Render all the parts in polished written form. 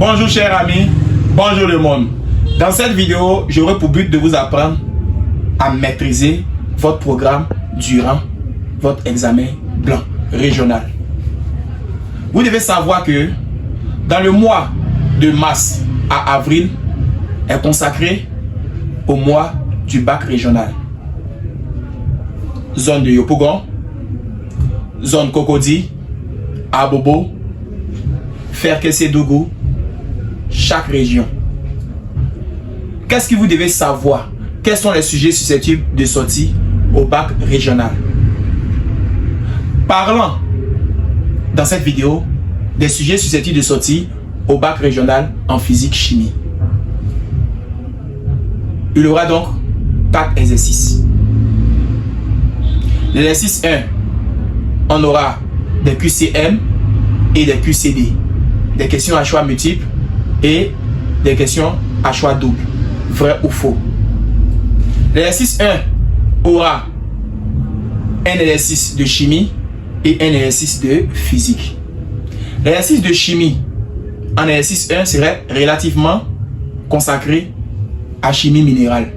Bonjour chers amis, bonjour le monde. Dans cette vidéo, j'aurai pour but de vous apprendre à maîtriser votre programme durant votre examen blanc régional. Vous devez savoir que dans le mois de mars à avril est consacré au mois du bac régional. Zone de Yopougon, zone Cocody, Abobo, Ferkessé-Dougou, chaque région. Qu'est-ce que vous devez savoir? Quels sont les sujets susceptibles de sortie au bac régional? Parlons dans cette vidéo des sujets susceptibles de sortie au bac régional en physique-chimie. Il y aura donc 4 exercices. L'exercice 1, on aura des QCM et des QCD, des questions à choix multiples et des questions à choix double, vrai ou faux. L'exercice 1 aura un exercice de chimie et un exercice de physique. L'exercice de chimie en exercice 1 serait relativement consacré à chimie minérale.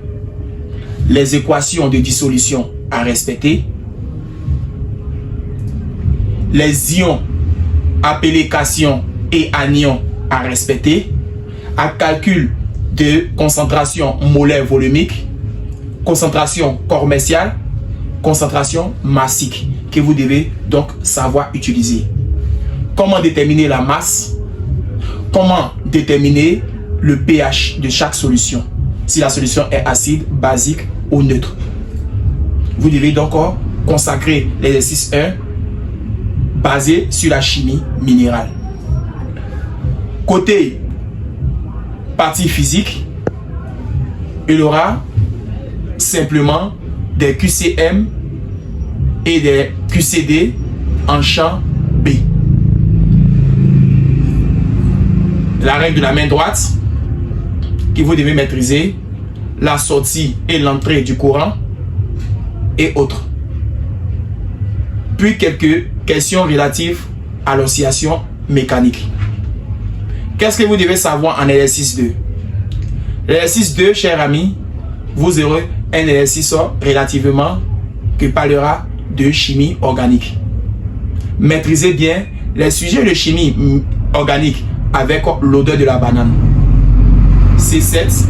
Les équations de dissolution à respecter, les ions appelés cations et anions à respecter, à calcul de concentration molaire volumique, concentration commerciale, concentration massique que vous devez donc savoir utiliser. Comment déterminer la masse? Comment déterminer le pH de chaque solution? Si la solution est acide, basique ou neutre. Vous devez donc consacrer l'exercice 1 basé sur la chimie minérale. Côté partie physique, il y aura simplement des QCM et des QCD en champ B. La règle de la main droite que vous devez maîtriser, la sortie et l'entrée du courant et autres. Puis quelques questions relatives à l'oscillation mécanique. Qu'est-ce que vous devez savoir en exercice 2? L'exercice 2, chers amis, vous aurez un exercice relativement qui parlera de chimie organique. Maîtrisez bien les sujets de chimie organique avec l'odeur de la banane. C7,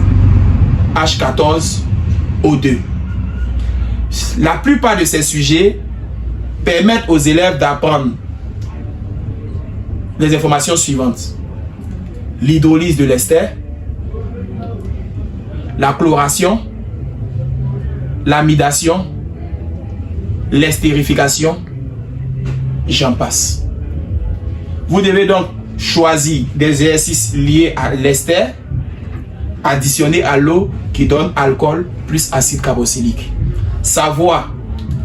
H14, O2. La plupart de ces sujets permettent aux élèves d'apprendre les informations suivantes: l'hydrolyse de l'ester, la chloration, l'amidation, l'estérification, j'en passe. Vous devez donc choisir des exercices liés à l'ester additionné à l'eau qui donne alcool plus acide carboxylique. Savoir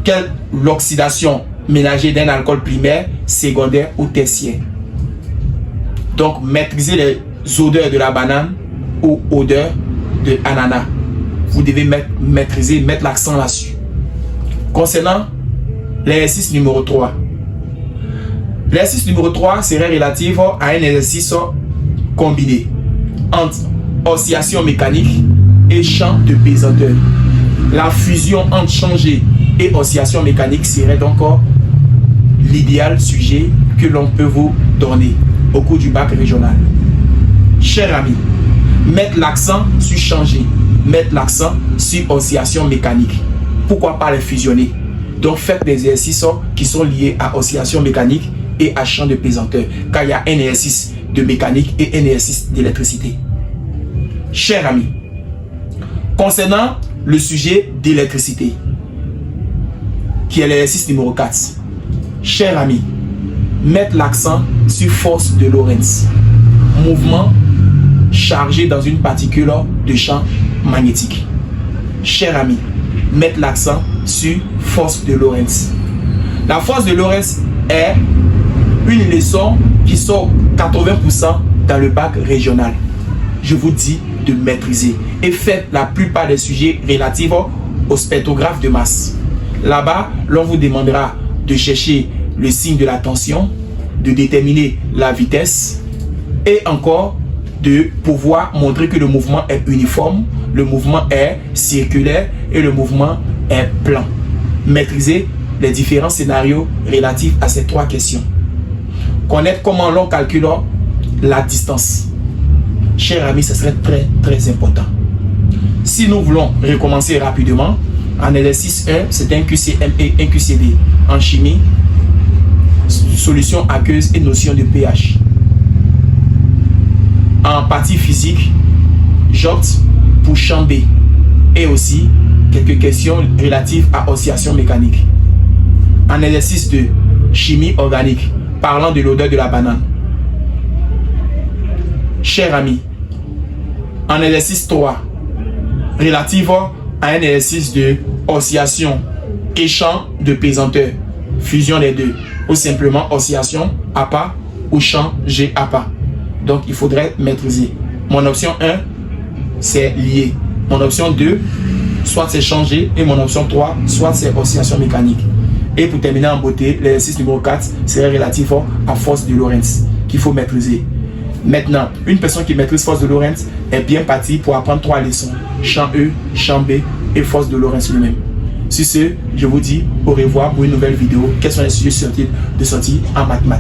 quelle l'oxydation ménagée d'un alcool primaire, secondaire ou tertiaire. Donc maîtriser les odeurs de la banane ou odeurs de ananas. Vous devez mettre l'accent là-dessus. Concernant l'exercice numéro 3. L'exercice numéro 3 serait relatif à un exercice combiné entre oscillation mécanique et champ de pesanteur. La fusion entre champ G et oscillation mécanique serait donc l'idéal sujet que l'on peut vous donner au cours du bac régional. Chers amis, mettre l'accent sur champ G, mettre l'accent sur oscillation mécanique. Pourquoi pas les fusionner? Donc faites des exercices qui sont liés à oscillation mécanique et à champ de pesanteur, car il y a un exercice de mécanique et un exercice d'électricité. Chers amis, concernant le sujet d'électricité, qui est l'exercice numéro 4, chers amis, mettre l'accent sur force de Lorentz, mouvement chargé dans une particule de champ magnétique. Chers amis, mettre l'accent sur force de Lorentz. La force de Lorentz est une leçon qui sort 80% dans le bac régional. Je vous dis de maîtriser et faites la plupart des sujets relatifs au spectrographe de masse. Là-bas, l'on vous demandera de chercher le signe de la tension, de déterminer la vitesse et encore de pouvoir montrer que le mouvement est uniforme, le mouvement est circulaire et le mouvement est plan. Maîtriser les différents scénarios relatifs à ces 3 questions. Connaître comment l'on calcule la distance. Chers amis, ce serait très important. Si nous voulons recommencer rapidement, en exercice 1, c'est un QCM et un QCD. En chimie, solution aqueuse et notion de pH. En partie physique, j'opte pour champ B et aussi quelques questions relatives à oscillation mécanique. En exercice 2, chimie organique, parlant de l'odeur de la banane. Chers amis, en exercice 3, relatif à un exercice de oscillation et champ de pesanteur, fusion des deux, ou simplement oscillation APA ou champ GAPA. Donc il faudrait maîtriser. Mon option 1, c'est lié. Mon option 2, soit c'est changé, et mon option 3, soit c'est oscillation mécanique. Et pour terminer en beauté, l'exercice numéro 4 serait relatif à force de Lorentz qu'il faut maîtriser. Maintenant, une personne qui maîtrise force de Lorentz est bien partie pour apprendre 3 leçons: champ E, champ B et force de Lorentz lui-même. Sur ce, je vous dis au revoir pour une nouvelle vidéo. Quels sont les sujets de sortie en mathématiques?